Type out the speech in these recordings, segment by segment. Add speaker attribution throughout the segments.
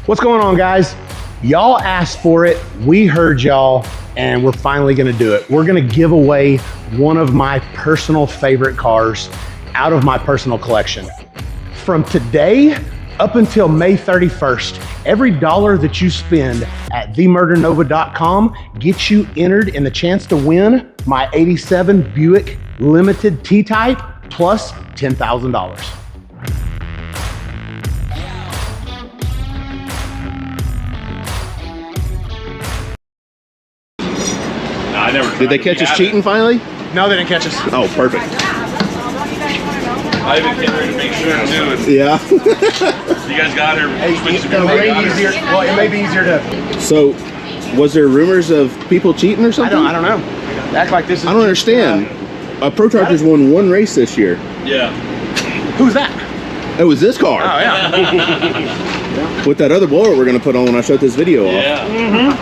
Speaker 1: What's going on, guys? Y'all asked for it, we heard y'all, and we're finally gonna do it. We're gonna give away one of my personal favorite cars out of my personal collection. From today up until May 31st, every dollar that you spend at themurdernova.com gets you entered in the chance to win my 87 Buick Limited T-Type plus $10,000.
Speaker 2: Did they catch us cheating finally?
Speaker 1: No, they didn't catch us.
Speaker 2: Oh, perfect.
Speaker 3: I even came here to make sure too.
Speaker 2: Yeah.
Speaker 3: You guys got her.
Speaker 1: It may be easier to.
Speaker 2: So, was there rumors of people cheating or something?
Speaker 1: I don't know. Act like this is.
Speaker 2: I don't understand. Pro Chargers won one race this year.
Speaker 3: Yeah.
Speaker 1: Who's that?
Speaker 2: It was this car.
Speaker 1: Oh yeah.
Speaker 2: With that other blower we're gonna put on when I shut this video off.
Speaker 3: Yeah.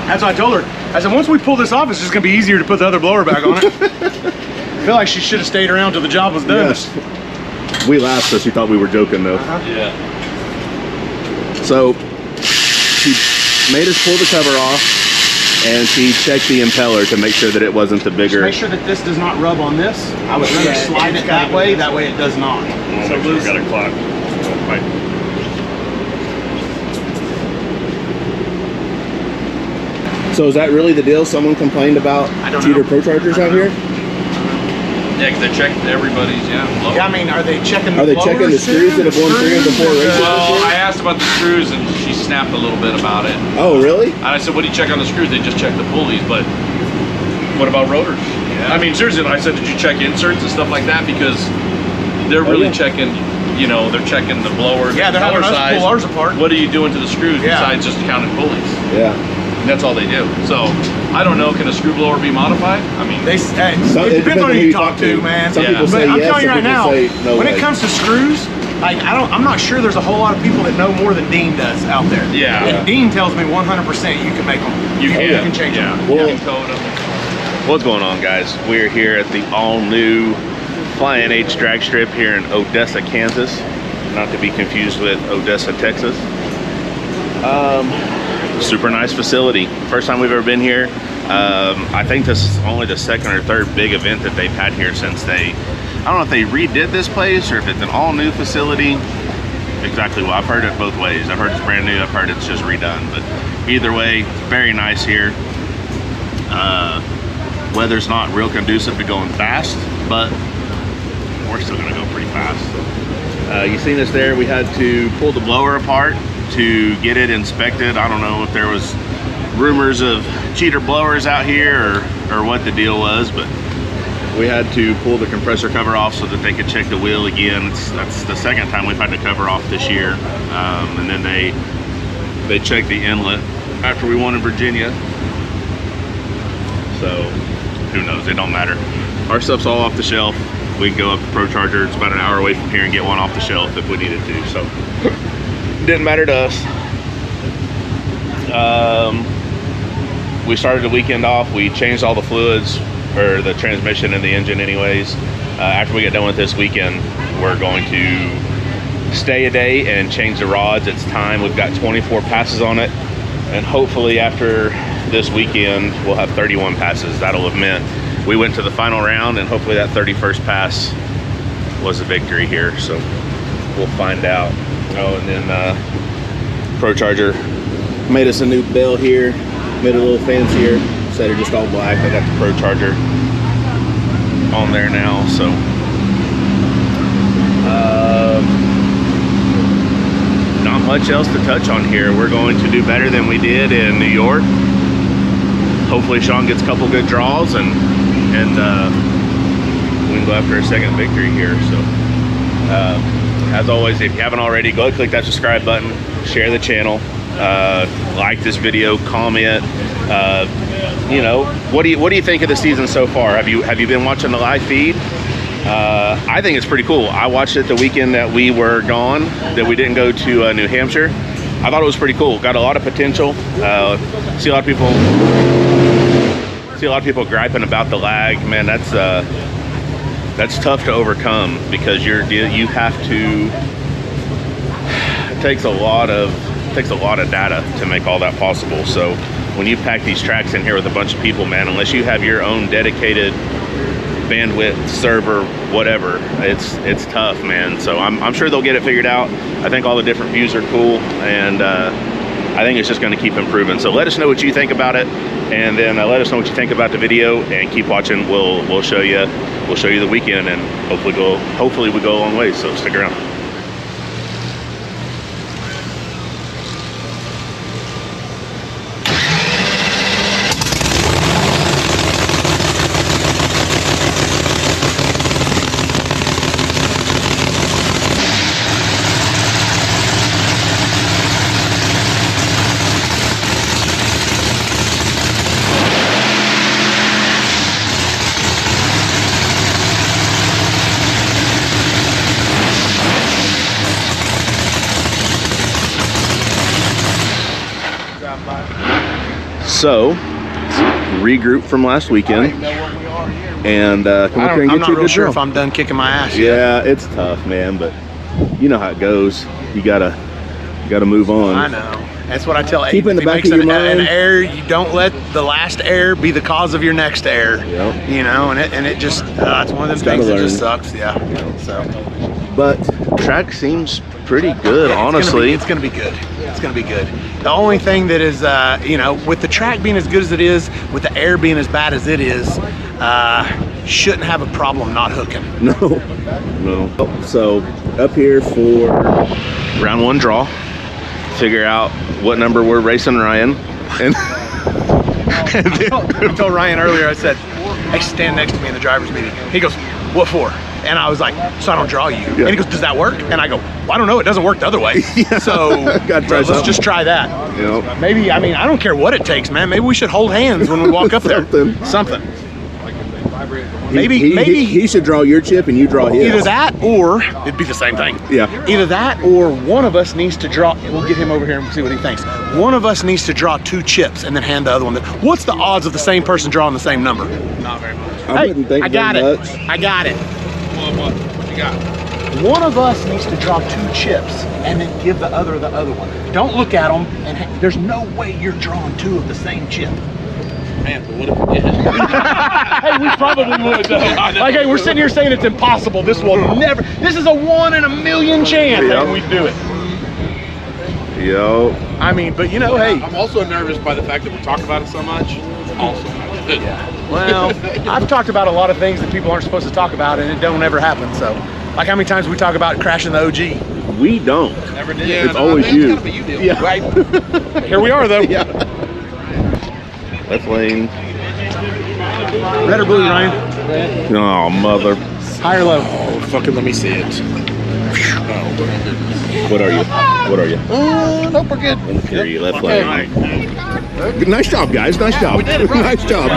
Speaker 1: That's what I told her. I said, once we pull this off, it's just gonna be easier to put the other blower back on it. I feel like she should have stayed around till the job was done.
Speaker 2: Yes. We laughed, so she thought we were joking though.
Speaker 3: Yeah.
Speaker 2: So she made us pull the cover off, and she checked the impeller to make sure that it wasn't the bigger.
Speaker 1: Make sure that this does not rub on this. I would rather slide it that way it does not.
Speaker 3: So we got a clock. Right.
Speaker 2: So is that really the deal? Someone complained about cheater Pro Chargers out here?
Speaker 3: Yeah, because they checked everybody's,
Speaker 1: Yeah, I mean, are they checking
Speaker 2: the screws that have won 3 of the 4 races?
Speaker 3: Well, I asked about the screws and she snapped a little bit about it.
Speaker 2: Oh, really?
Speaker 3: And I said, what do you check on the screws? They just check the pulleys, but what about rotors? Yeah. I mean, seriously, I said, did you check inserts and stuff like that? Because they're really checking, you know, they're checking the blower,
Speaker 1: yeah, they're having us pull ours apart.
Speaker 3: What are you doing to the screws besides just counting pulleys?
Speaker 2: Yeah.
Speaker 3: And that's all they do. So, I don't know, can a screw blower be modified? I mean,
Speaker 1: it depends on who you talk to, man.
Speaker 2: Some people say
Speaker 1: I'm
Speaker 2: yes,
Speaker 1: telling you right now,
Speaker 2: no
Speaker 1: when
Speaker 2: way.
Speaker 1: it comes to screws, like I'm not sure there's a whole lot of people that know more than Dean does out there.
Speaker 3: Yeah.
Speaker 1: And Dean tells me 100% you can make them. You can change them.
Speaker 2: Well,
Speaker 3: you can code them.
Speaker 4: What's going on, guys? We're here at the all-new Flyin H Dragstrip here in Odessa, Kansas. Not to be confused with Odessa, Texas. Super nice facility. First time we've ever been here. I think this is only the second or third big event that they've had here since I don't know if they redid this place or if it's an all-new facility. Exactly, well, I've heard it both ways. I've heard it's brand new, I've heard it's just redone. But either way, very nice here. Weather's not real conducive to going fast, but we're still gonna go pretty fast. You seen us there, we had to pull the blower apart to get it inspected. I don't know if there was rumors of cheater blowers out here or what the deal was, but we had to pull the compressor cover off so that they could check the wheel again. That's the second time we've had to cover off this year. And then they checked the inlet after we won in Virginia. So who knows, it don't matter. Our stuff's all off the shelf. We can go up to Pro Charger. It's about an hour away from here and get one off the shelf if we needed to. So didn't matter to us. We started the weekend off. We changed all the fluids for the transmission and the engine anyways. After we get done with this weekend, we're going to stay a day and change the rods. It's time. We've got 24 passes on it, and hopefully after this weekend we'll have 31 passes. That'll have meant we went to the final round, and hopefully that 31st pass was a victory here. So we'll find out. Oh, and then Pro Charger made us a new bell here, made it a little fancier. Instead of just all black, I got the Pro Charger on there now. So not much else to touch on here. We're going to do better than we did in New York. Hopefully Shawn gets a couple good draws and we can go after a second victory here. So as always, if you haven't already, go ahead and click that subscribe button, share the channel, like this video, comment. You know, what do you think of the season so far? Have you been watching the live feed? I think it's pretty cool. I watched it the weekend that we were gone, that we didn't go to New Hampshire. I thought it was pretty cool. Got a lot of potential. See a lot of people griping about the lag. Man, that's tough to overcome because you have to. It takes a lot of takes a lot of data to make all that possible. So when you pack these tracks in here with a bunch of people, man, unless you have your own dedicated bandwidth, server, whatever, it's tough, man. So I'm sure they'll get it figured out. I think all the different views are cool, and I think it's just going to keep improving. So let us know what you think about it, and then let us know what you think about the video, and keep watching. We'll show you the weekend, and hopefully we go a long way. So stick around. So, regroup from last weekend, and come up here and get you a good drill.
Speaker 1: I'm not real sure if I'm done kicking my ass yet.
Speaker 4: Yeah, it's tough, man, but you know how it goes. You gotta move on.
Speaker 1: I know. That's what I tell.
Speaker 4: Keep in the back of your mind.
Speaker 1: An error, you don't let the last error be the cause of your next error.
Speaker 4: Yep.
Speaker 1: You know, and it just it's one of those things that just sucks. Yeah. So,
Speaker 4: but track seems pretty good, honestly.
Speaker 1: It's gonna be good. It's gonna be good. The only thing that is, you know, with the track being as good as it is, with the air being as bad as it is, shouldn't have a problem not hooking.
Speaker 4: No. So up here for round one draw, figure out what number we're racing Ryan, and
Speaker 1: I told Ryan earlier, I said, hey, stand next to me in the driver's meeting. He goes, what for? And I was like, so I don't draw you. Yeah. And he goes, does that work? And I go, well, I don't know, it doesn't work the other way. Yeah. So let's just try that.
Speaker 4: Yep.
Speaker 1: Maybe, I mean, I don't care what it takes, man. Maybe we should hold hands when we walk up there. Something. Maybe
Speaker 4: he should draw your chip and you draw his.
Speaker 1: Either that or it'd be the same thing.
Speaker 4: Yeah.
Speaker 1: Either that or one of us needs to draw. We'll get him over here and see what he thinks. One of us needs to draw 2 chips and then hand the other one. What's the odds of the same person drawing the same number?
Speaker 3: Not very much.
Speaker 4: I wouldn't think
Speaker 1: I got
Speaker 4: very
Speaker 1: it.
Speaker 4: much.
Speaker 1: I got it.
Speaker 3: What you got?
Speaker 1: One of us needs to draw 2 chips and then give the other one. Don't look at them, and there's no way you're drawing 2 of the same chip.
Speaker 3: Man, but what if we did?
Speaker 1: Hey, we probably would though. Like, hey, we're sitting here saying it's impossible. This will never. This is a 1 in a million chance that we'd do it.
Speaker 4: Yo.
Speaker 1: I mean, but you know, hey.
Speaker 3: I'm also nervous by the fact that we talk about it so much. Also.
Speaker 1: Yeah. Well, I've talked about a lot of things that people aren't supposed to talk about, and it don't ever happen. So, like how many times we talk about crashing the OG?
Speaker 4: We don't.
Speaker 3: Never did.
Speaker 4: Yeah, it's always you.
Speaker 3: It's gotta be you, deal.
Speaker 1: Yeah. Right. Here we are, though.
Speaker 4: Yeah. Left lane.
Speaker 1: Red or blue, Ryan?
Speaker 4: Oh, mother.
Speaker 1: High or low?
Speaker 3: Oh, fucking let me see it.
Speaker 4: What are you?
Speaker 3: Nope, we're good.
Speaker 4: Here you left lane. Nice job, guys. Nice job.
Speaker 3: We did it right.
Speaker 4: Nice job.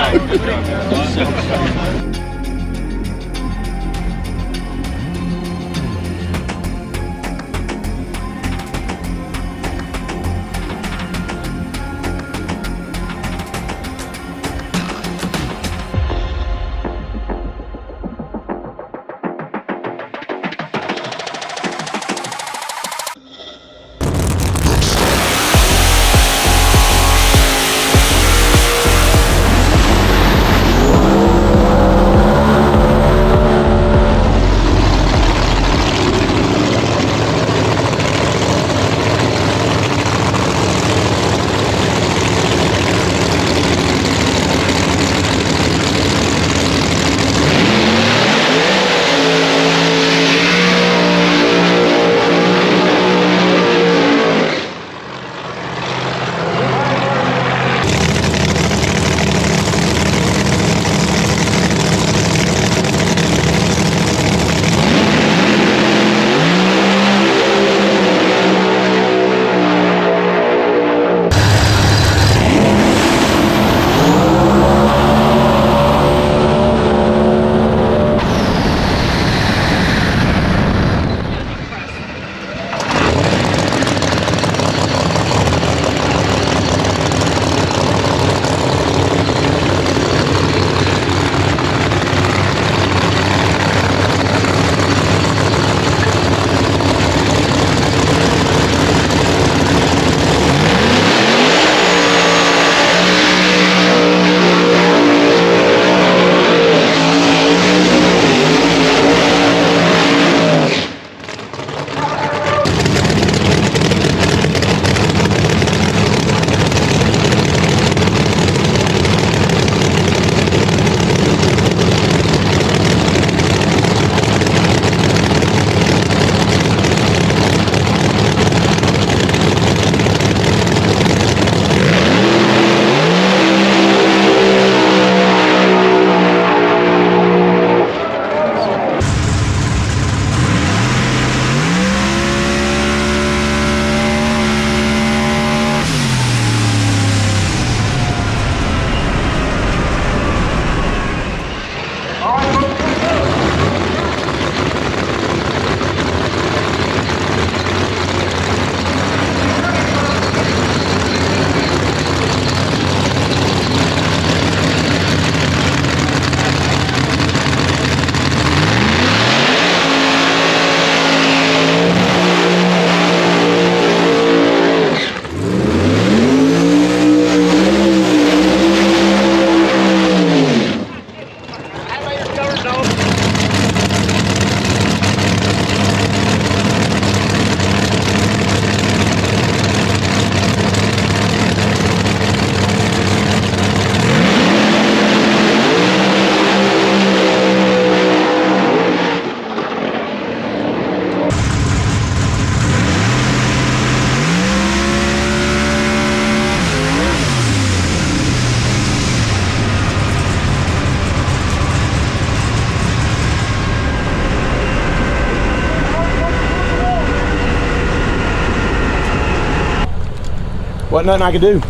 Speaker 1: Wasn't nothing I could do.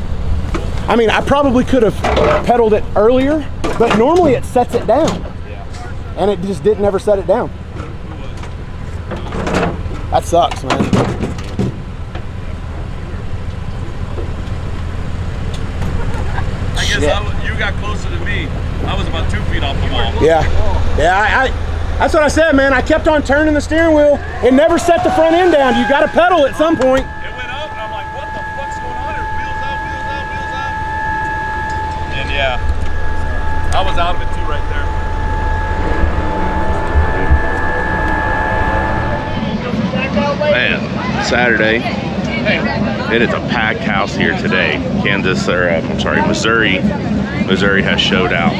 Speaker 1: I mean, I probably could have pedaled it earlier, but normally it sets it down. And it just didn't ever set it down. That sucks, man.
Speaker 3: I guess you got closer to me. I was about 2 feet off the wall.
Speaker 1: Yeah. Yeah, that's what I said, man. I kept on turning the steering wheel. It never set the front end down. You got to pedal at some point.
Speaker 3: It went up, and I'm like, what the fuck's going on here? Wheels out, wheels out, wheels out. And yeah, I was out of it too right there.
Speaker 4: Man, Saturday, it is a packed house here today. Missouri has showed out.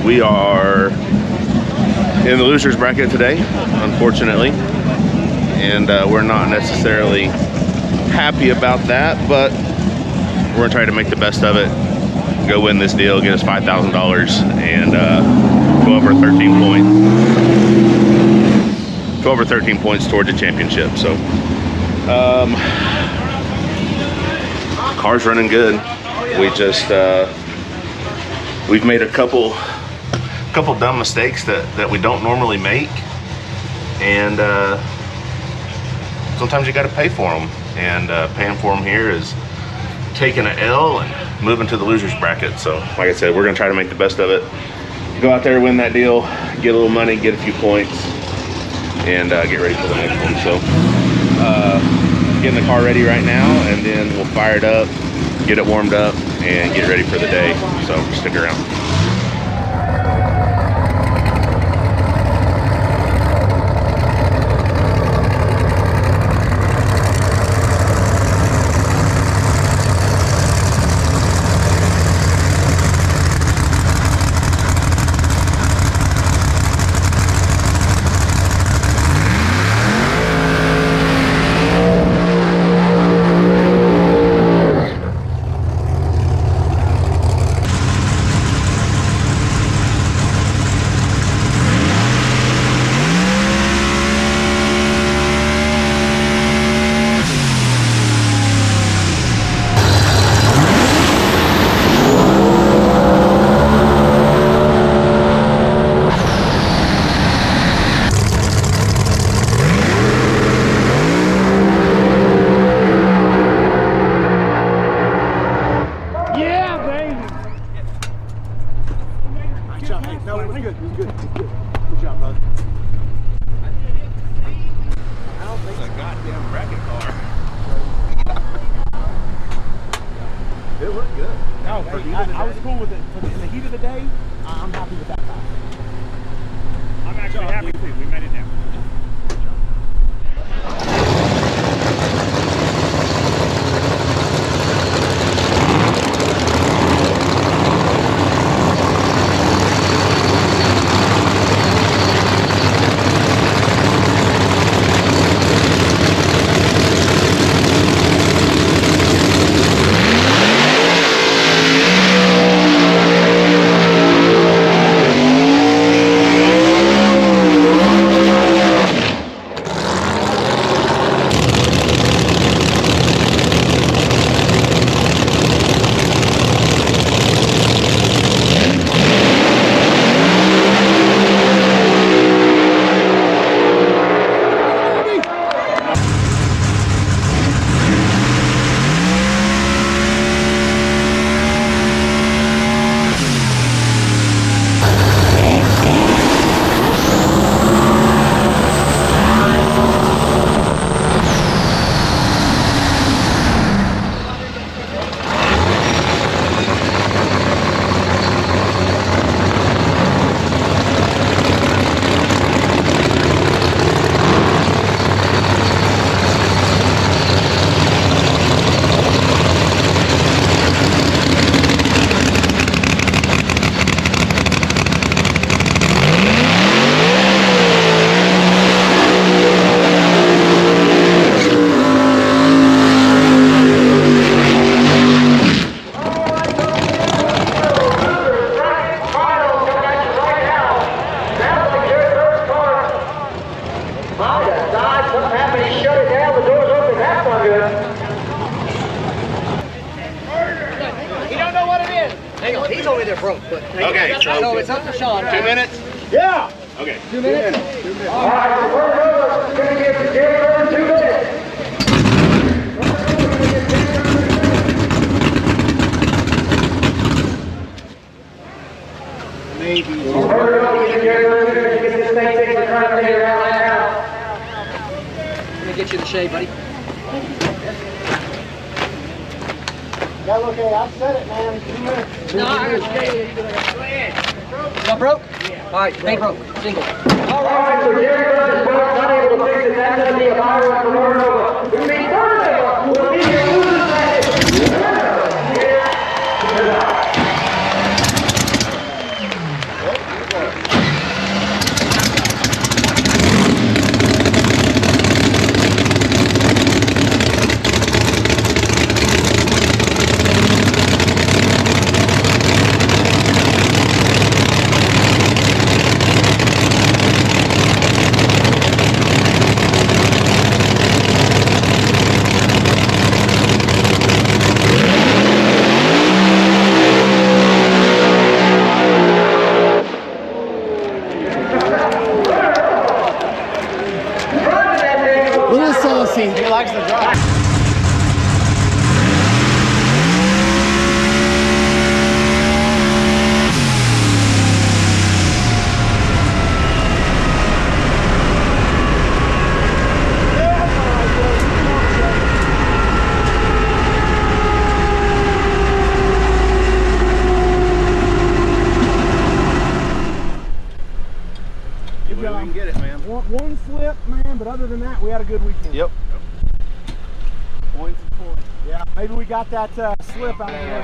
Speaker 4: We are in the losers bracket today, unfortunately, and we're not necessarily happy about that, but we're gonna try to make the best of it, go win this deal, get us $5,000, and go over 13 points. 12 or 13 points towards the championship. So car's running good. We just we've made a couple dumb mistakes that we don't normally make, and sometimes you got to pay for them, and paying for them here is taking an L and moving to the losers bracket. So like I said, we're gonna try to make the best of it, go out there, win that deal, get a little money, get a few points, and get ready for the next one. So getting the car ready right now, and then we'll fire it up, get it warmed up, and get ready for the day. So stick around.
Speaker 5: told me they're broke, but
Speaker 2: Okay,
Speaker 5: so it's up to Shawn.
Speaker 2: 2 minutes?
Speaker 1: Yeah.
Speaker 2: Okay.
Speaker 5: 2 minutes?
Speaker 6: All right, we're going to get the jailbird 2 minutes.
Speaker 1: Maybe.
Speaker 6: We're going to get the jailbird. We're going to get this thing taken right there right now.
Speaker 5: Let me get you the shade, buddy.
Speaker 1: Yeah, okay, I've said it, man. 2 minutes.
Speaker 5: No, I got shade. Not broke? All right, they broke. Single.
Speaker 6: All right, so jailbird is broke, not able to fix it. That's going to be a viral from Ornova. We mean Ornova will be your losers package.
Speaker 1: Little saucy. He likes the drive.
Speaker 2: We can get it, man.
Speaker 1: One slip, man, but other than that, we had a good weekend.
Speaker 2: Yep. Points and points.
Speaker 1: Yeah, maybe we got that slip out of there.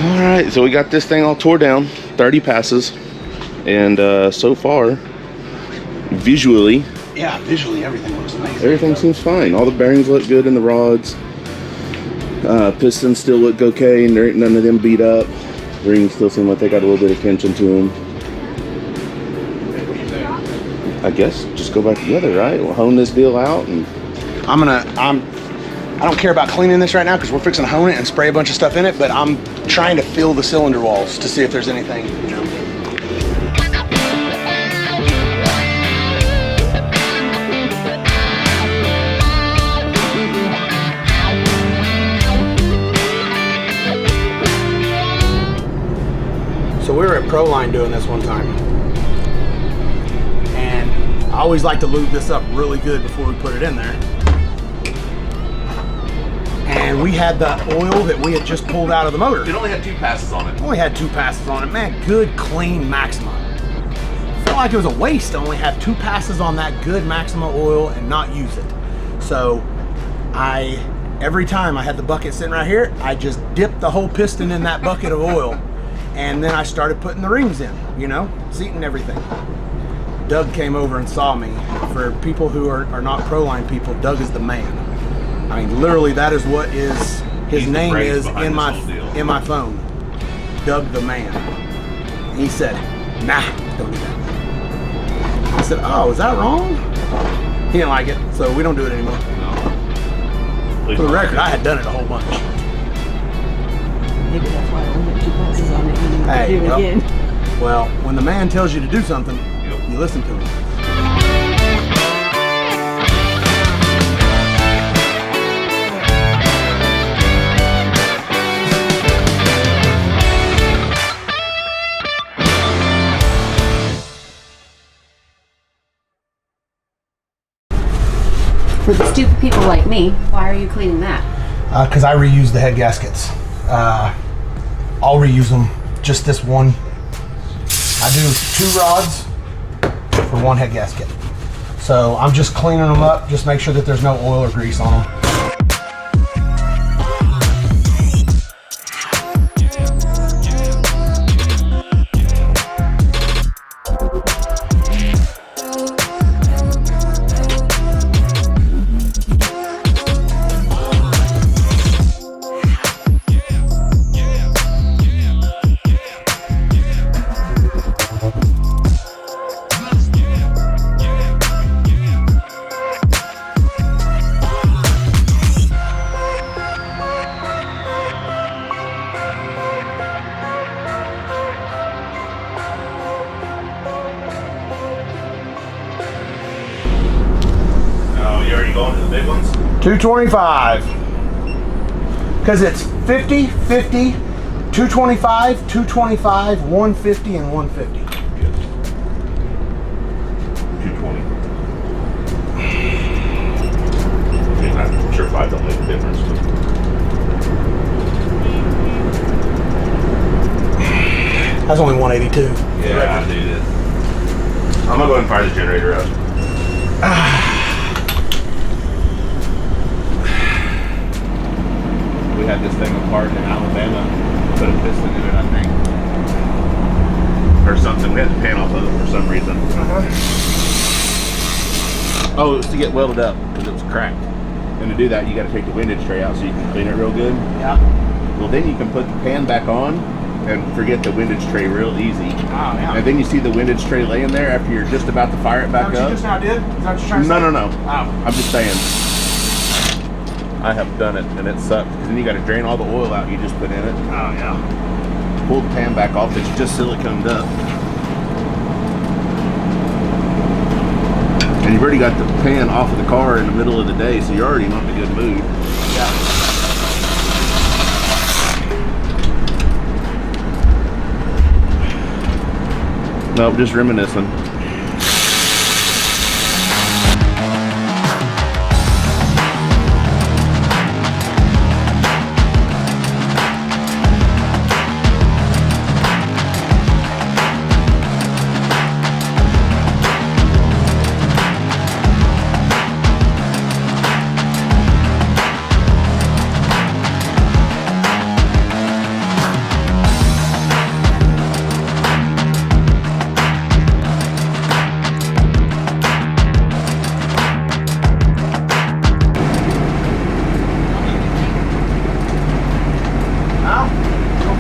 Speaker 2: All right, so we got this thing all tore down, 30 passes, and so far, visually,
Speaker 1: Yeah, visually everything looks amazing.
Speaker 2: everything seems fine. All the bearings look good in the rods. Pistons still look okay, and there ain't none of them beat up. Rings still seem like they got a little bit of tension to them. I guess just go back together, right? We'll hone this deal out, and
Speaker 1: I don't care about cleaning this right now because we're fixing to hone it and spray a bunch of stuff in it, but I'm trying to feel the cylinder walls to see if there's anything, you know. So we were at Proline doing this one time, and I always like to lube this up really good before we put it in there. And we had the oil that we had just pulled out of the motor.
Speaker 4: It only had 2 passes on it.
Speaker 1: Only had 2 passes on it. Man, good, clean Maxima. Felt like it was a waste to only have 2 passes on that good Maxima oil and not use it. So every time I had the bucket sitting right here, I just dipped the whole piston in that bucket of oil. And then I started putting the rings in, you know, seat and everything. Doug came over and saw me. For people who are not Proline people, Doug is the man. I mean, literally, that is what his name is in my phone. Doug the man. He said, "Nah, don't do that." I said, "Oh, is that wrong?" He didn't like it, so we don't do it anymore.
Speaker 4: No.
Speaker 1: For the record, I had done it a whole bunch.
Speaker 7: Maybe that's why I only have 2 passes on it and you
Speaker 1: Hey,
Speaker 7: do it
Speaker 1: well,
Speaker 7: again.
Speaker 1: Well, when the man tells you to do something, you listen to him.
Speaker 7: For the stupid people like me, why are you cleaning that?
Speaker 1: Because I reuse the head gaskets. I'll reuse them just this one. I do 2 rods for 1 head gasket. So I'm just cleaning them up, just make sure that there's no oil or grease on them.
Speaker 4: you going to the big ones?
Speaker 1: 225. Because it's 50, 50, 225, 225, 150, and 150.
Speaker 4: 220. I mean, I'm sure 5 don't make a difference.
Speaker 1: That's only 182.
Speaker 4: Yeah, dude. I'm gonna go ahead and fire the generator up. We had this thing apart in Alabama. Put a piston in it, I think. Or something. We had the pan off of it for some reason. Oh, it was to get welded up because it was cracked. And to do that, you got to take the windage tray out so you can clean it real good.
Speaker 1: Yeah.
Speaker 4: Well, then you can put the pan back on and forget the windage tray real easy.
Speaker 1: Oh, yeah.
Speaker 4: And then you see the windage tray laying there after you're just about to fire it back
Speaker 1: Is that what
Speaker 4: up.
Speaker 1: you just now did? Is that what you're trying to say?
Speaker 4: No.
Speaker 1: Oh.
Speaker 4: I'm just saying. I have done it and it sucks because then you got to drain all the oil out you just put in it.
Speaker 1: Oh, yeah.
Speaker 4: Pull the pan back off. It's just siliconed up. And you've already got the pan off of the car in the middle of the day, so you're already not in a good mood.
Speaker 1: Yeah.
Speaker 4: Nope, just reminiscing.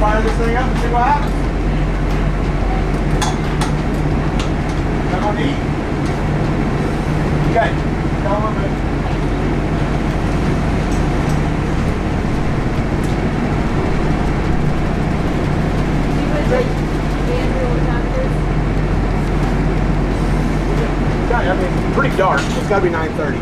Speaker 1: Fire this thing up and see what happens. Is that gonna eat? Okay, go a little bit. I mean, pretty dark. It's got to be 9:30.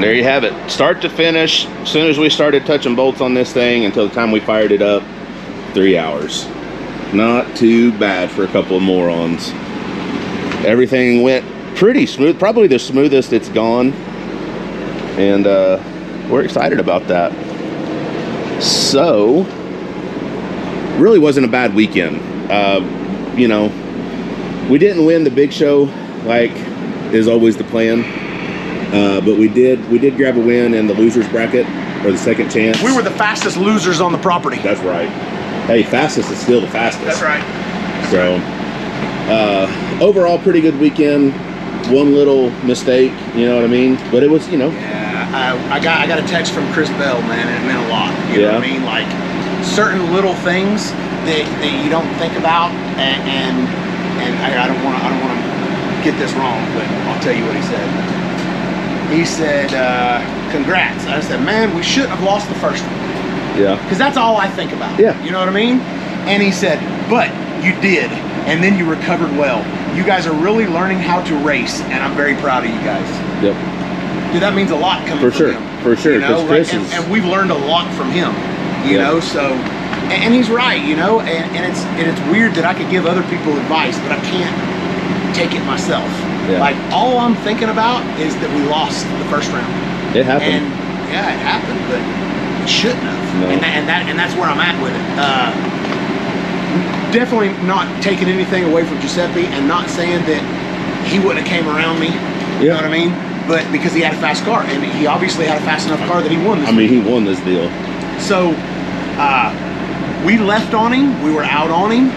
Speaker 4: There you have it. Start to finish, as soon as we started touching bolts on this thing until the time we fired it up, 3 hours. Not too bad for a couple of morons. Everything went pretty smooth, probably the smoothest it's gone.
Speaker 2: and we're excited about that. So, really wasn't a bad weekend. You know, we didn't win the big show like is always the plan, but we did grab a win in the losers bracket, or the second chance.
Speaker 1: We were the fastest losers on the property.
Speaker 2: That's right. Hey, fastest is still the fastest.
Speaker 1: That's right.
Speaker 2: So, overall, pretty good weekend. One little mistake, you know what I mean? But it was, you know.
Speaker 1: Yeah, I got a text from Chris Bell, man, and it meant a lot. You know what I mean? Like, certain little things that you don't think about, and I don't want to get this wrong, but I'll tell you what he said. He said, congrats. I said, man, we shouldn't have lost the first one.
Speaker 2: Yeah.
Speaker 1: Because that's all I think about.
Speaker 2: Yeah.
Speaker 1: You know what I mean? And he said, but you did, and then you recovered well. You guys are really learning how to race, and I'm very proud of you guys.
Speaker 2: Yep.
Speaker 1: Dude, that means a lot coming from him.
Speaker 2: For sure.
Speaker 1: You know,
Speaker 2: Chris
Speaker 1: like,
Speaker 2: is...
Speaker 1: and we've learned a lot from him. You know, so, and he's right. You know, and it's weird that I could give other people advice, but I can't take it myself.
Speaker 2: Yeah.
Speaker 1: Like, all I'm thinking about is that we lost the first round.
Speaker 2: It happened.
Speaker 1: And yeah, it happened, but it shouldn't have.
Speaker 2: No.
Speaker 1: And that's where I'm at with it. Definitely not taking anything away from Giuseppe, and not saying that he wouldn't have came around me. You know what I mean? But because he had a fast car, and he obviously had a fast enough car that he won this.
Speaker 2: I mean, he won this deal.
Speaker 1: So we left on him. We were out on him.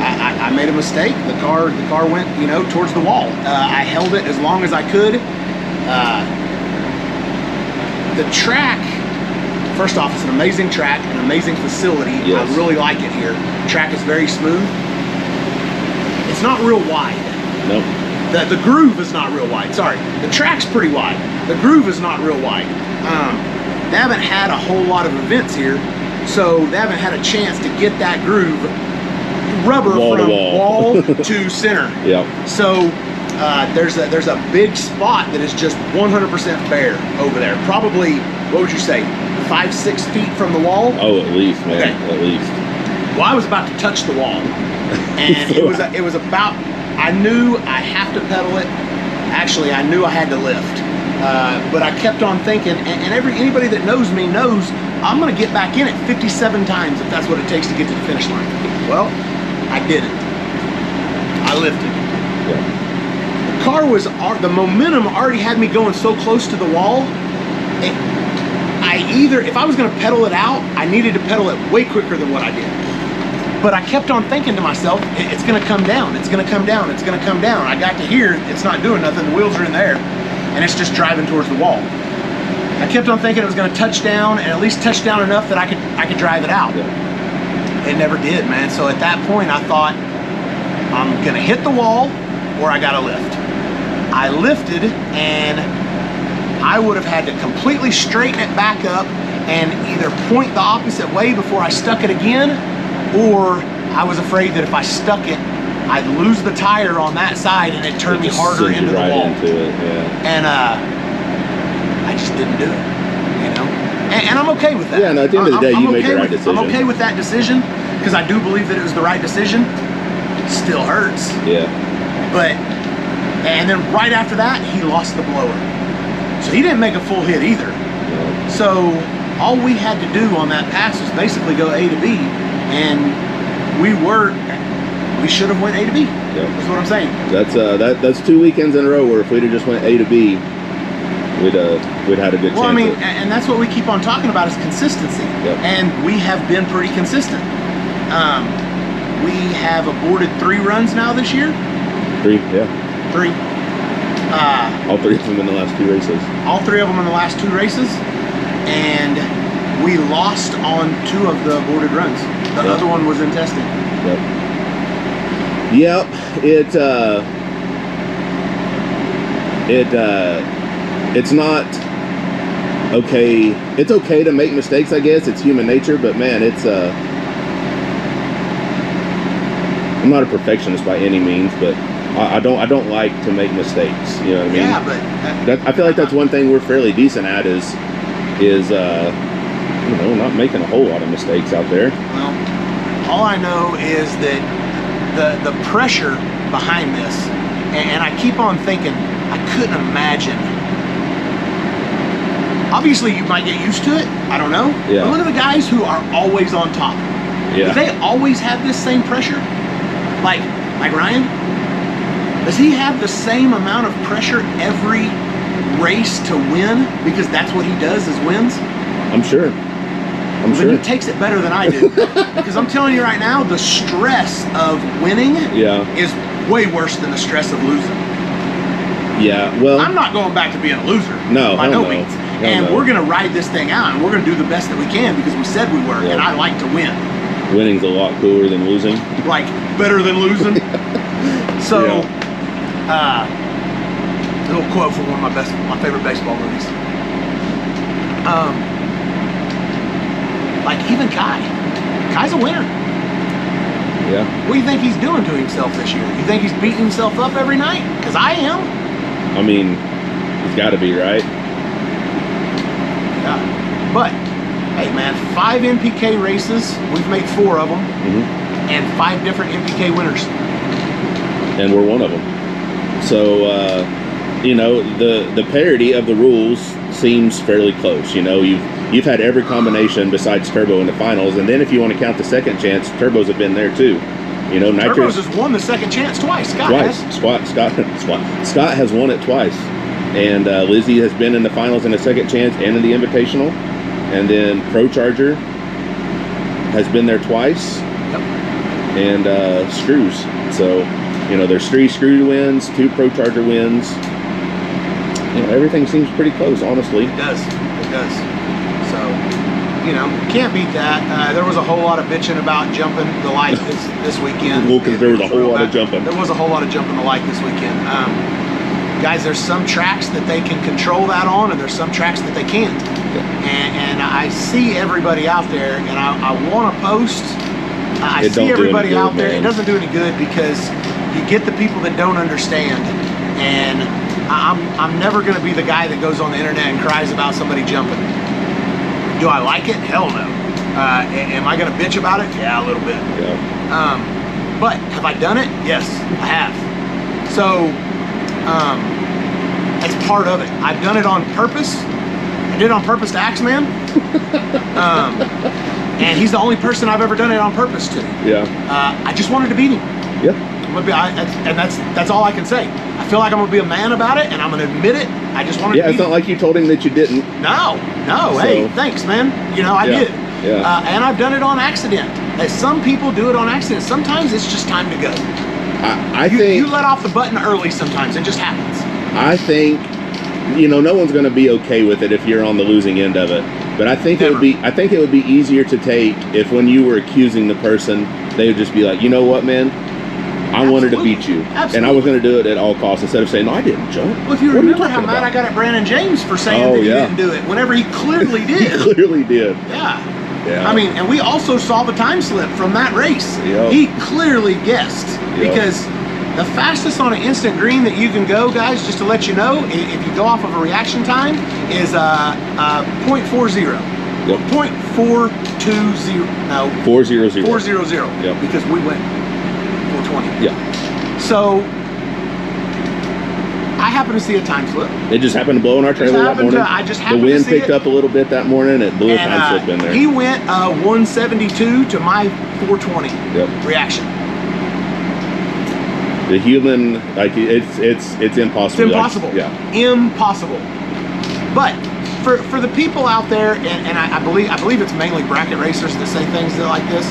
Speaker 1: I made a mistake. The car went, you know, towards the wall. I held it as long as I could. The track, first off, it's an amazing track, an amazing facility.
Speaker 2: Yes.
Speaker 1: I really like it here. The track is very smooth. It's not real wide.
Speaker 2: Nope.
Speaker 1: The groove is not real wide. Sorry, the track's pretty wide. The groove is not real wide. They haven't had a whole lot of events here, so they haven't had a chance to get that groove rubber
Speaker 2: Wall to
Speaker 1: from
Speaker 2: wall.
Speaker 1: wall to center.
Speaker 2: Yep.
Speaker 1: So there's a big spot that is just 100% bare over there. Probably, what would you say, 5-6 feet from the wall?
Speaker 2: Oh, at least, man.
Speaker 1: Okay.
Speaker 2: At least.
Speaker 1: Well, I was about to touch the wall, and it was about. I knew I have to pedal it. Actually, I knew I had to lift, but I kept on thinking. And anybody that knows me knows I'm going to get back in it 57 times if that's what it takes to get to the finish line. Well, I didn't. I lifted.
Speaker 2: Yeah.
Speaker 1: The car was, the momentum already had me going so close to the wall. If I was going to pedal it out, I needed to pedal it way quicker than what I did. But I kept on thinking to myself, it's going to come down, it's going to come down, it's going to come down. I got to here, it's not doing nothing, the wheels are in the air, and it's just driving towards the wall. I kept on thinking it was going to touch down, and at least touch down enough that I could drive it out. It never did, man. So at that point, I thought, I'm going to hit the wall, or I got to lift. I lifted, and I would have had to completely straighten it back up and either point the opposite way before I stuck it again, or I was afraid that if I stuck it, I'd lose the tire on that side and it turned me harder into the wall.
Speaker 2: Into it, yeah.
Speaker 1: And I just didn't do it, you know? And I'm okay with that.
Speaker 2: Yeah, no, at the end of the day, you made the right decision.
Speaker 1: I'm okay with that decision, because I do believe that it was the right decision. It still hurts.
Speaker 2: Yeah.
Speaker 1: But, and then right after that, he lost the blower. So he didn't make a full hit either.
Speaker 2: Yeah.
Speaker 1: So all we had to do on that pass was basically go A to B, and we should have went A to B.
Speaker 2: Yeah.
Speaker 1: That's what I'm saying.
Speaker 2: That's 2 weekends in a row where if we'd have just went A to B, we'd had a good chance.
Speaker 1: Well, I mean, and that's what we keep on talking about is consistency.
Speaker 2: Yep.
Speaker 1: And we have been pretty consistent. We have aborted 3 runs now this year.
Speaker 2: 3, yeah.
Speaker 1: 3.
Speaker 2: All 3 of them in the last 2 races.
Speaker 1: All 3 of them in the last 2 races. And we lost on 2 of the aborted runs. The other one was in testing.
Speaker 2: Yep. It's not okay. It's okay to make mistakes, I guess. It's human nature, but man, I'm not a perfectionist by any means, but I don't like to make mistakes. You know what I mean?
Speaker 1: Yeah, but
Speaker 2: I feel like that's one thing we're fairly decent at is you know, not making a whole lot of mistakes out there.
Speaker 1: Well, all I know is that the pressure behind this, and I keep on thinking, I couldn't imagine Obviously, you might get used to it. I don't know.
Speaker 2: Yeah.
Speaker 1: But look at the guys who are always on top.
Speaker 2: Yeah.
Speaker 1: Do they always have this same pressure? Like Ryan? Does he have the same amount of pressure every race to win? Because that's what he does is wins?
Speaker 2: I'm sure.
Speaker 1: He takes it better than I do. Because I'm telling you right now, the stress of winning is way worse than the stress of losing.
Speaker 2: Yeah, well,
Speaker 1: I'm not going back to being a loser.
Speaker 2: No,
Speaker 1: by no
Speaker 2: no.
Speaker 1: means.
Speaker 2: No,
Speaker 1: And
Speaker 2: no.
Speaker 1: we're going to ride this thing out, and we're going to do the best that we can because we said we were, and I like to win.
Speaker 2: winning's a lot cooler than losing.
Speaker 1: Like, better than losing. So, a little quote from one of my favorite baseball movies. Like, even Kai's a winner.
Speaker 2: Yeah.
Speaker 1: What do you think he's doing to himself this year? You think he's beating himself up every night? Because I am.
Speaker 2: I mean, he's got to be, right?
Speaker 1: Yeah. But, hey man, 5 NPK races. We've made 4 of them. And 5 different NPK winners.
Speaker 2: And we're one of them. So, you know, the parity of the rules seems fairly close. You know, you've had every combination besides turbo in the finals, and then if you want to count the second chance, turbos have been there too. You know,
Speaker 1: Turbos has won the second chance twice. Scott has.
Speaker 2: Scott has won it twice, and Lizzie has been in the finals in the second chance and in the invitational, and then Pro Charger has been there twice, and Screws. So, you know, there's 3 Screw wins, 2 Pro Charger wins. You know, everything seems pretty close, honestly.
Speaker 1: It does. It does. So, you know, can't beat that. There was a whole lot of bitching about jumping the light this weekend.
Speaker 2: Well, because there was a whole lot of jumping.
Speaker 1: There was a whole lot of jumping the light this weekend. Guys, there's some tracks that they can control that on, and there's some tracks that they can't. And I see everybody out there, and I want to post. I see everybody out there. It doesn't do any good because you get the people that don't understand, and I'm never going to be the guy that goes on the internet and cries about somebody jumping. Do I like it? Hell no. Am I going to bitch about it? Yeah, a little bit. But have I done it? Yes, I have. So it's part of it. I've done it on purpose. I did it on purpose to Axeman. And he's the only person I've ever done it on purpose to. I just wanted to beat him. And that's all I can say. I feel like I'm gonna be a man about it, and I'm gonna admit it. I just wanted to beat
Speaker 2: it's not
Speaker 1: him.
Speaker 2: like you told him that you didn't.
Speaker 1: No. Hey, thanks, man. You know, I did. And I've done it on accident. As some people do it on accident. Sometimes it's just time to go.
Speaker 2: I think
Speaker 1: you let off the button early. Sometimes it just happens.
Speaker 2: I think, you know, no one's going to be okay with it if you're on the losing end of it. But I think it would be easier to take if when you were accusing the person, they would just be like, you know what, man, I wanted to beat you, and I was going to do it at all costs instead of saying, no, I didn't jump.
Speaker 1: Well, if you remember how mad I got at Brandon James for saying that he didn't do it, whenever he clearly did.
Speaker 2: He clearly did.
Speaker 1: Yeah. I mean, and we also saw the time slip from that race. He clearly guessed because the fastest on an instant green that you can go, guys, just to let you know, if you go off of a reaction time, is 0.40. 0.420. No.
Speaker 2: 400.
Speaker 1: 400. Because we went 420. So I happened to see a time slip.
Speaker 2: It just happened to blow in our trailer that morning. The wind picked up a little bit that morning. It blew a time slip in there.
Speaker 1: He went 172 to my 420 reaction.
Speaker 2: The human, like, it's impossible.
Speaker 1: It's impossible. Impossible. But for the people out there, and I believe it's mainly bracket racers that say things like this.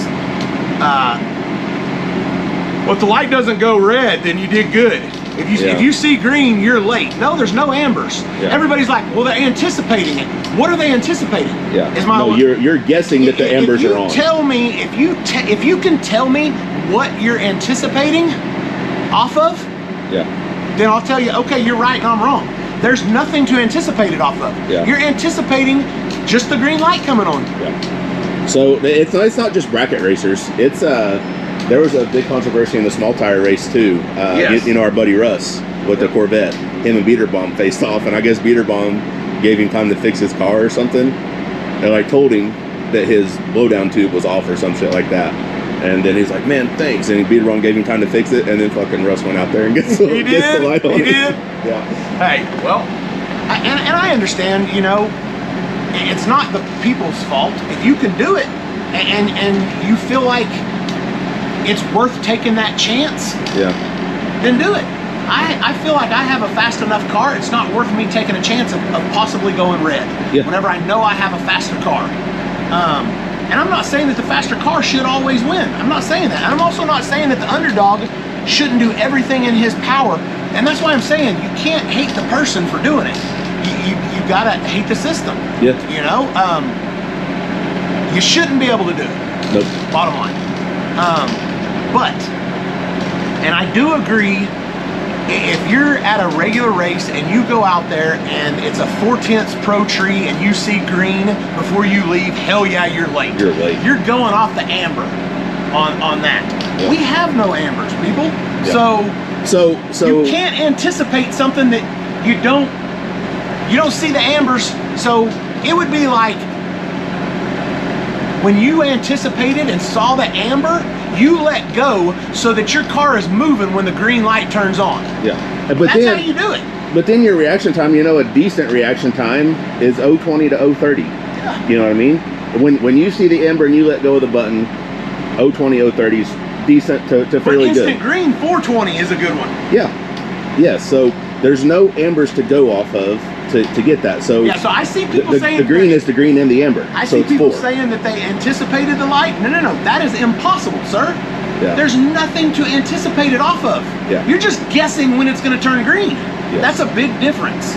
Speaker 1: Well, if the light doesn't go red, then you did good. If you see green, you're late. No, there's no ambers. Everybody's like, well, they're anticipating it. What are they anticipating?
Speaker 2: You're guessing that the ambers are on.
Speaker 1: Tell me if you can tell me what you're anticipating off of, then I'll tell you, okay, you're right and I'm wrong. There's nothing to anticipate it off of. You're anticipating just the green light coming on.
Speaker 2: So it's not just bracket racers. It's there was a big controversy in the small tire race too. You know, our buddy Russ with the Corvette, him and Beaterbaum faced off, and I guess Beaterbaum gave him time to fix his car or something, and I told him that his blowdown tube was off or some shit like that. And then he's like, man, thanks. And Beaterbaum gave him time to fix it, and then fucking Russ went out there and gets the light on.
Speaker 1: He did? Hey, well, and I understand, you know, it's not the people's fault. If you can do it and you feel like it's worth taking that chance, then do it. I feel like I have a fast enough car. It's not worth me taking a chance of possibly going red whenever I know I have a faster car. And I'm not saying that the faster car should always win. I'm not saying that. And I'm also not saying that the underdog shouldn't do everything in his power. And that's why I'm saying you can't hate the person for doing it. You gotta hate the system. You know, you shouldn't be able to do it.
Speaker 2: Nope.
Speaker 1: Bottom line. But, and I do agree, if you're at a regular race and you go out there and it's a 4/10 pro tree and you see green before you leave, hell yeah, you're late.
Speaker 2: You're late.
Speaker 1: You're going off the amber on that. We have no ambers, people. So you can't anticipate something that you don't see the ambers. So it would be like when you anticipated and saw the amber, you let go so that your car is moving when the green light turns on.
Speaker 2: But
Speaker 1: that's
Speaker 2: then,
Speaker 1: how you do it.
Speaker 2: But then your reaction time, you know, a decent reaction time is 0:20 to 0:30. You know what I mean? When you see the amber and you let go of the button, 0:20, 0:30 is decent to fairly good.
Speaker 1: Instant green, 420 is a good one.
Speaker 2: So there's no ambers to go off of to get that. So
Speaker 1: so I see people saying
Speaker 2: the green is the green and the amber.
Speaker 1: I
Speaker 2: so
Speaker 1: see
Speaker 2: it's
Speaker 1: people
Speaker 2: 4.
Speaker 1: saying that they anticipated the light. No, that is impossible, sir. There's nothing to anticipate it off of. You're just guessing when it's going to turn green. That's a big difference.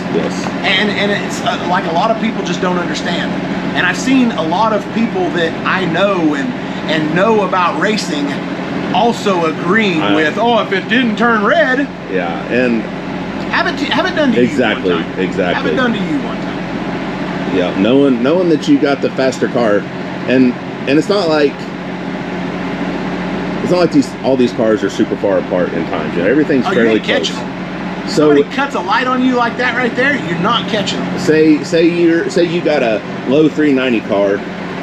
Speaker 1: And it's like a lot of people just don't understand. And I've seen a lot of people that I know and know about racing also agreeing with, if it didn't turn red.
Speaker 2: And
Speaker 1: have it done to you one time.
Speaker 2: Exactly.
Speaker 1: Have it done to you one time.
Speaker 2: Knowing that you got the faster car, and it's not like all these cars are super far apart in time. You know, everything's fairly close. So
Speaker 1: somebody cuts a light on you like that right there, you're not catching them.
Speaker 2: Say you got a low 390 car.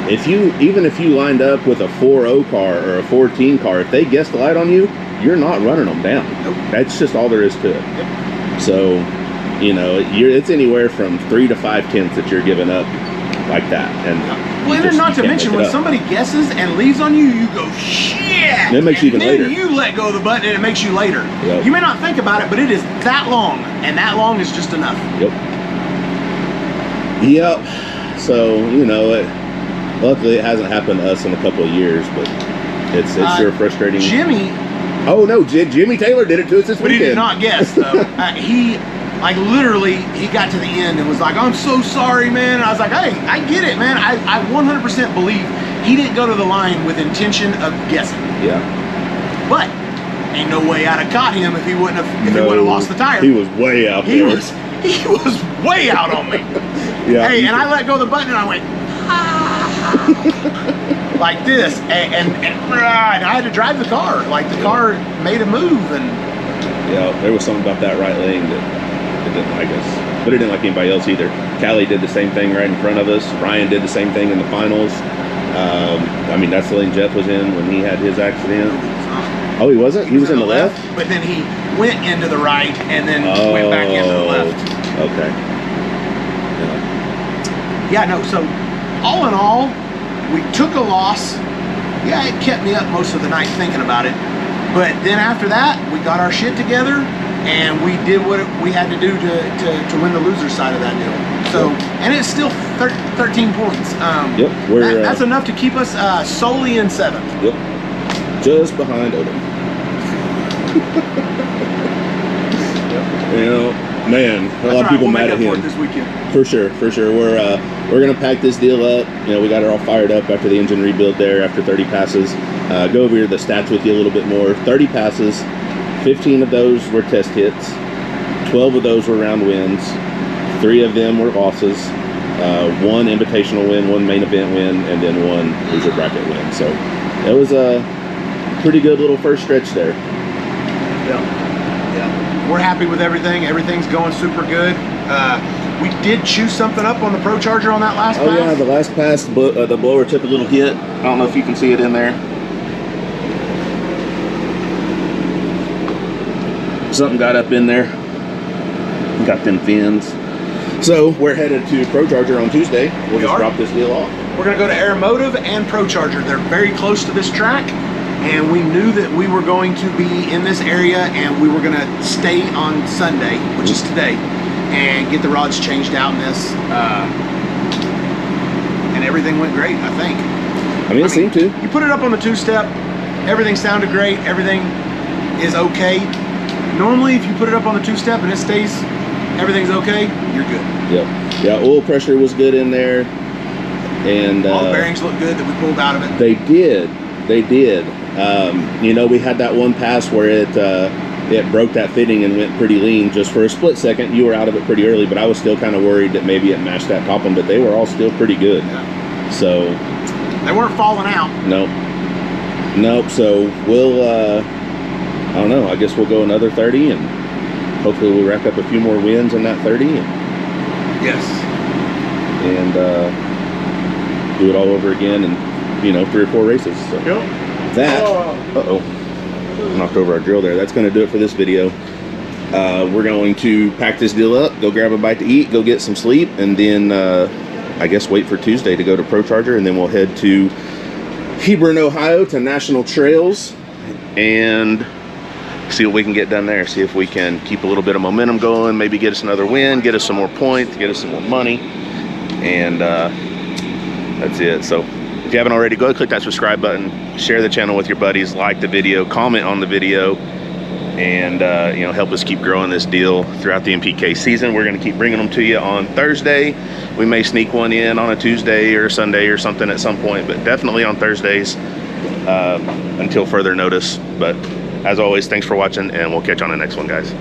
Speaker 2: Even if you lined up with a 4.0 car or a 14 car, if they guess the light on you, you're not running them down. That's just all there is to it. So, you know, it's anywhere from 3 to 5/10 that you're giving up like that. And
Speaker 1: then not to mention when somebody guesses and leaves on you, you go shit.
Speaker 2: And it makes you even later.
Speaker 1: You let go of the button and it makes you later. You may not think about it, but it is that long, and that long is just enough.
Speaker 2: So, you know, luckily it hasn't happened to us in a couple of years, but it's sure frustrating.
Speaker 1: Jimmy.
Speaker 2: Oh no, Jimmy Taylor did it to us this weekend.
Speaker 1: But he did not guess though. He got to the end and was like, "I'm so sorry, man." And I was like, "Hey, I get it, man. I 100% believe he didn't go to the line with intention of guessing." But ain't no way I'd have caught him if he wouldn't have lost the tire.
Speaker 2: He was way out there.
Speaker 1: He was way out on me. Hey, and I let go of the button and I went like this, and I had to drive the car. Like the car made a move, and
Speaker 2: there was something about that right lane that it didn't like us, but it didn't like anybody else either. Callie did the same thing right in front of us. Ryan did the same thing in the finals. I mean, that's the lane Jeff was in when he had his accident. Oh, he wasn't? He was in the left?
Speaker 1: But then he went into the right and then went back into the left.
Speaker 2: Okay.
Speaker 1: So all in all, we took a loss. It kept me up most of the night thinking about it. But then after that, we got our shit together and we did what we had to do to win the loser side of that deal. So, and it's still 13 points. That's enough to keep us solely in 7th.
Speaker 2: Just behind Odom. You know, man, a lot of people mad at him.
Speaker 1: This weekend.
Speaker 2: For sure. We're gonna pack this deal up. You know, we got it all fired up after the engine rebuild there after 30 passes. Go over the stats with you a little bit more. 30 passes, 15 of those were test hits, 12 of those were round wins, 3 of them were losses, 1 invitational win, 1 main event win, and then 1 loser bracket win. So it was a pretty good little first stretch there.
Speaker 1: We're happy with everything. Everything's going super good. We did chew something up on the Pro Charger on that last pass.
Speaker 2: Oh yeah, the last pass, the blower took a little hit. I don't know if you can see it in there. Something got up in there. Got them fins. So we're headed to Pro Charger on Tuesday. We'll just
Speaker 1: are.
Speaker 2: drop this deal off.
Speaker 1: We're gonna go to Aeromotive and Pro Charger. They're very close to this track, and we knew that we were going to be in this area, and we were gonna stay on Sunday, which is today, and get the rods changed out in this. And everything went great, I think.
Speaker 2: I mean, it seemed to.
Speaker 1: You put it up on the two-step, everything sounded great, everything is okay. Normally, if you put it up on the two-step and it stays, everything's okay, you're good.
Speaker 2: Yep. Yeah, oil pressure was good in there. And
Speaker 1: all the bearings look good that we pulled out of it.
Speaker 2: They did. They did. You know, we had that one pass where it broke that fitting and went pretty lean just for a split second. You were out of it pretty early, but I was still kind of worried that maybe it matched that top one, but they were all still pretty good.
Speaker 1: Yeah.
Speaker 2: So
Speaker 1: they weren't falling out.
Speaker 2: Nope. So we'll I don't know, I guess we'll go another 30 and hopefully we'll rack up a few more wins in that 30
Speaker 1: Yes.
Speaker 2: And do it all over again in, you know, 3 or 4 races. So that knocked over our drill there. That's going to do it for this video. We're going to pack this deal up, go grab a bite to eat, go get some sleep, and then I guess wait for Tuesday to go to Pro Charger, and then we'll head to Hebron, Ohio to National Trails and see what we can get done there. See if we can keep a little bit of momentum going, maybe get us another win, get us some more points, get us some more money, and that's it. So if you haven't already, go ahead, click that subscribe button, share the channel with your buddies, like the video, comment on the video, and you know, help us keep growing this deal throughout the NPK season. We're going to keep bringing them to you on Thursday. We may sneak one in on a Tuesday or Sunday or something at some point, but definitely on Thursdays until further notice. But as always, thanks for watching, and we'll catch you on the next one, guys.